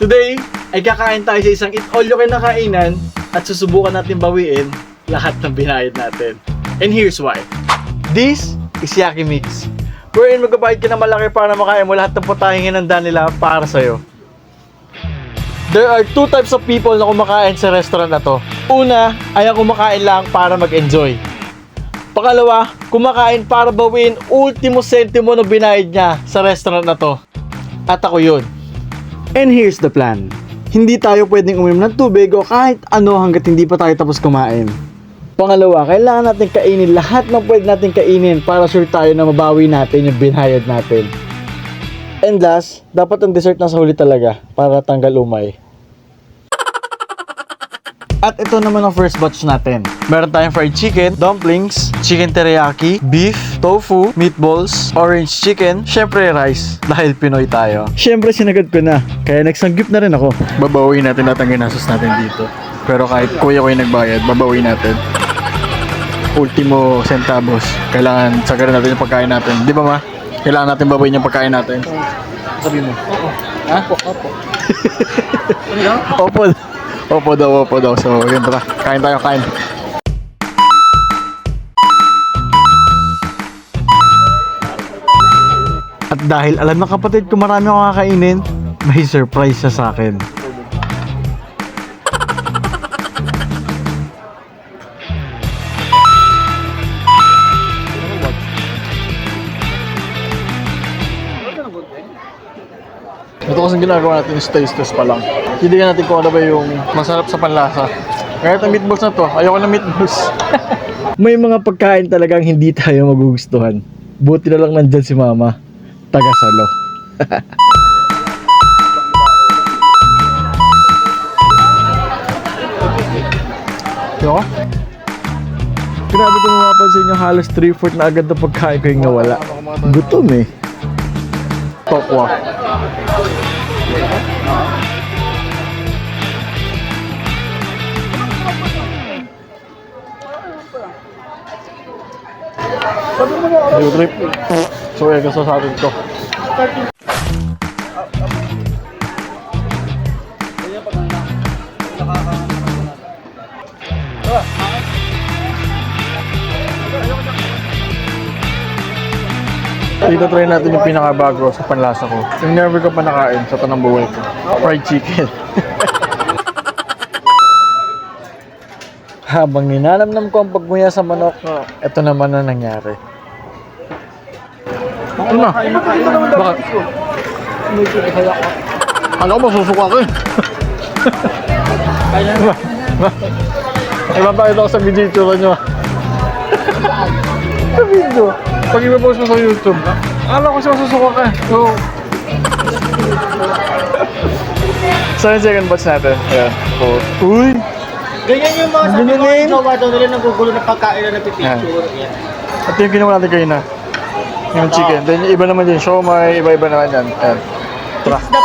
Today, ay kakain tayo sa isang eat all you can na kainan at susubukan natin bawiin lahat ng binayad natin. And here's why. This is Yaki Mix. Wherein magbabayad ka na malaki para makain mo lahat ng putahing hinanda nila para sa'yo. There are two types of people na kumakain sa restaurant na to. Una, ay ang kumakain lang para mag-enjoy. Pangalawa, kumakain para bawiin ultimo sentimo na binayad niya sa restaurant na to. At ako yun. And here's the plan. Hindi tayo pwedeng uminom ng tubig o kahit ano hanggat hindi pa tayo tapos kumain. Pangalawa, kailangan natin kainin lahat ng pwede natin kainin para sure tayo na mabawi natin yung binayad natin. And last, dapat ang dessert nasa huli talaga para tanggal umay. At ito naman ang first batch natin. Meron tayong fried chicken, dumplings, chicken teriyaki, beef, tofu, meatballs, orange chicken, syempre rice. Dahil Pinoy tayo. Syempre sinagad ko na, kaya nagsanggip na rin ako. Babawiin natin lahat ang ginastos natin dito. Pero kahit kuya ko yung nagbayad, babawiin natin. Ultimo centavos. Kailangan sagarin natin yung pagkain natin. Di ba ma? Kailangan natin babawiin yung pagkain natin. Sabi mo? Oo. Ha? Opo. Opo. Opo daw. So, yun tara. Kain tayo, kain. At dahil alam ng kapatid ko marami akong kakainin, may surprise siya sa akin. Ito kasing ginagawa natin is taste test pa lang. Hindi natin kung ano ba yung masarap sa panlasa. Kaya itong meatballs na to, ayoko ng meatballs. May mga pagkain talagang hindi tayo magugustuhan. Buti na lang nandyan si mama. Taga-salo. Ayoko? Grabe kung mapapansin nyo, halos 3/4 na agad na pagkain ko yung nawala. Gutom eh. Tokwa. Yung trip. So, yan kasi sa atin ko. Dito try natin yung pinakabago sa panlasa ko. Yung never ko pa nakain sa tanang buhay ko. Fried chicken. Habang ninanamnam ko ang pagmuya sa manok, ito naman na nangyari. Ano na? Bakit? Alam ko masusuka ko eh. Ay, mapakita ko sa video itsura nyo. Sa video. Pag ipapost mo sa YouTube, alam ko siya masusuka ka eh. So, yung second batch natin. Ayan. Uy! Ganyan yung mga sabi ko, ginawa daw nila nagugulo na pagkain na nagpipicture. At yung ginawa natin kayo na. Yung chicken. Then yung iba naman din, siomai, iba-iba naman yan. Ayan. Tara. The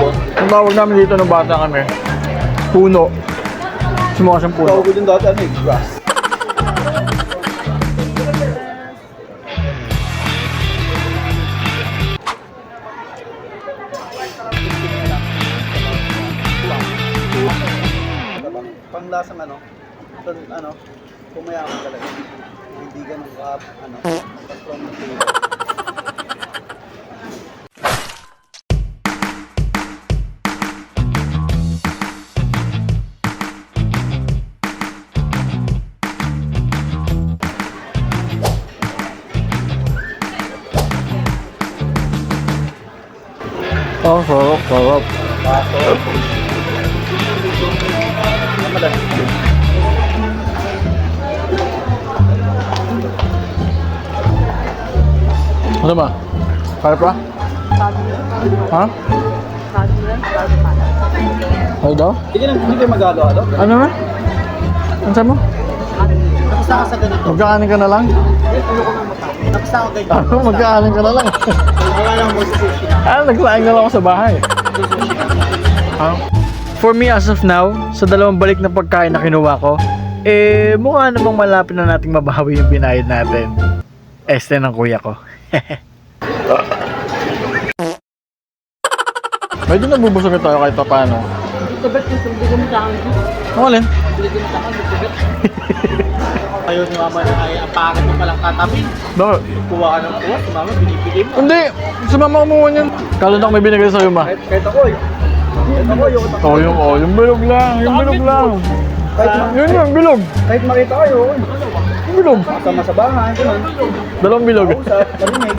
pork. Ang tawag namin dito nung bata kami, puno. Sumukha siyang puno. Tawag ko din dati, ano eh, grass. Panglasang ano, pumayaman talaga. Hindi ganun ka, strong ng flavor. Oh, sarap. Ano ba? Kaya pa? Ha? Ano daw? Hindi kayo magagawa daw? Ano na? Ano sabi mo? Tapos na ka sa ganito. Magkaanin ka na lang? Tapos na ako ganito. Ano? Magkaanin ka na lang? Wala lang mo sa sushi. Nagsaing na lang ako sa bahay. For me as of now, sa dalawang balik na pagkain na kinuha ko, mukha namang malapit na nating mabawi yung binayad natin. Este ng kuya ko. Medyo nabubusog na tayo kahit pa paano. Sabat yung sumbigam sa akin. Ano alin? Sumbigam sa akin, sabat. Ayaw ni mama na ay ang pangit mo palang tatapin. Bakit? Kuha ka ng kuha, si mama binibigay mo. Hindi! Sa mama kumuha niyan. Kala na may binigay sa'yo, ma. Kahit ako eh. Kahit ako yung Yung bilog lang. Yung bilog lang. Yun yung bilog. kahit makita kayo, Yung bilog. sama sa bahay, ganun. Dalawang bilog. Kausap, karinig.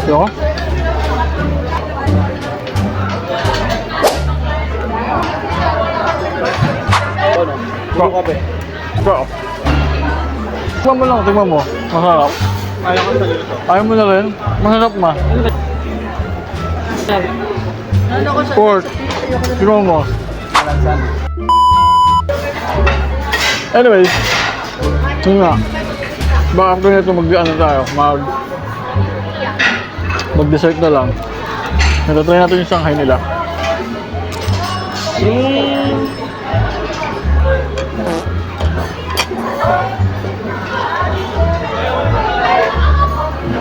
Yo. Ano? Puro kape. Bro. Tignan mo lang, tignan mo. Masarap. Ayaw ko sa luto. Ayaw mo na rin? Masarap, ma. Ano ko sa Pork. Tignan mo. Alansan. Anyways. Yun nga. Baka after nito mag-ano tayo. Mag-dessert na lang. Natatry natin yung Shanghai nila.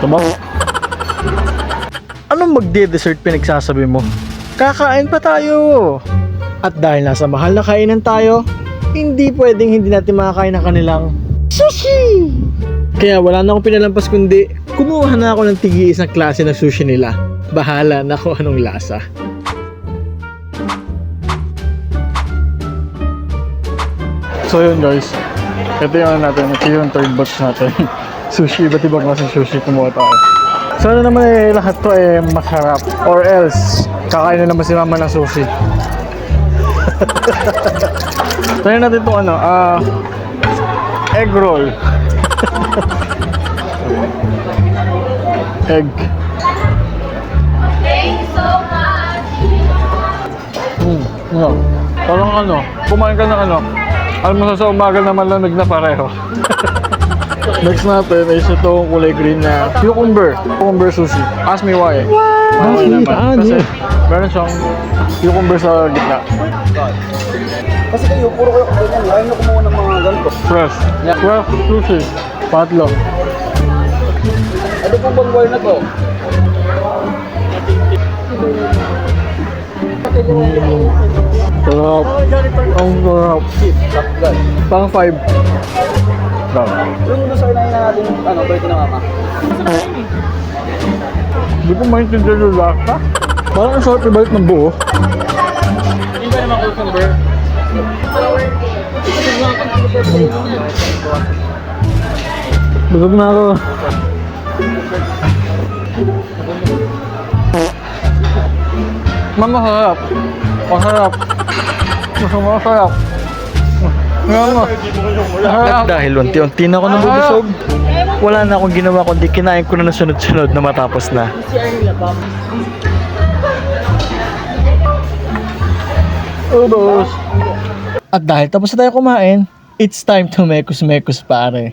Tama. Anong magde-dessert pinagsasabi mo? Kakain pa tayo! At dahil nasa mahal na kainan tayo, hindi pwedeng hindi natin makakain ng kanilang sushi! Kaya wala na akong pinalampas kundi kumuha na ako ng tig-iisang klase ng sushi nila. Bahala na kung anong lasa. So yun guys, ito yung ano natin, ito yung third batch natin. Sushi, iba't ibang klaseng sushi kumuha tayo. Sana naman lahat to masarap. Or else, kakain na naman si mama ng sushi. Try natin itong egg roll. Egg. Parang kumain ka ng alam mo sa umaga na malamig na pareho. Next natin is itong kulay green na cucumber sushi. Ask me why. Okay naman. Kasi meron siyang cucumber sa gitna. Kasi kayo, puro kayo ganyan. Ayaw nyo kumuha ng mga ganito. Fresh. Fresh sushi. Patlo. Ano pong bang wire na to? Sarap. Ang sarap. Shotgun. Pang 5. Yung sa inahin na natin, pwede na mama. Hindi ko maintindihan yung lasa. Parang ang sarap ibalik ng buo. Hindi ba naman cucumber? Busog na ako. Mama, masarap. Masarap. Masarap. At dahil unti-unti na ako nabubusog, wala na akong ginawa kundi kinain ko na ng sunod-sunod na matapos na. Ubos! At dahil tapos na tayo kumain, it's time to mekos-mekos pare.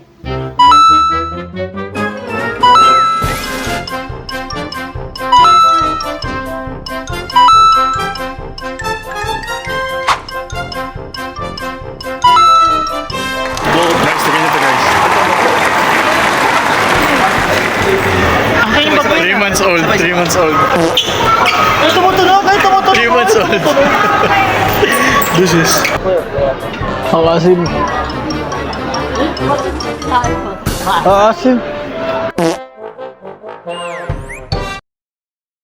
Next, tingnan nyo to guys. 3 months old, 3 months old. Ay, tumutunog! 3 months old. This is Asim. Asim.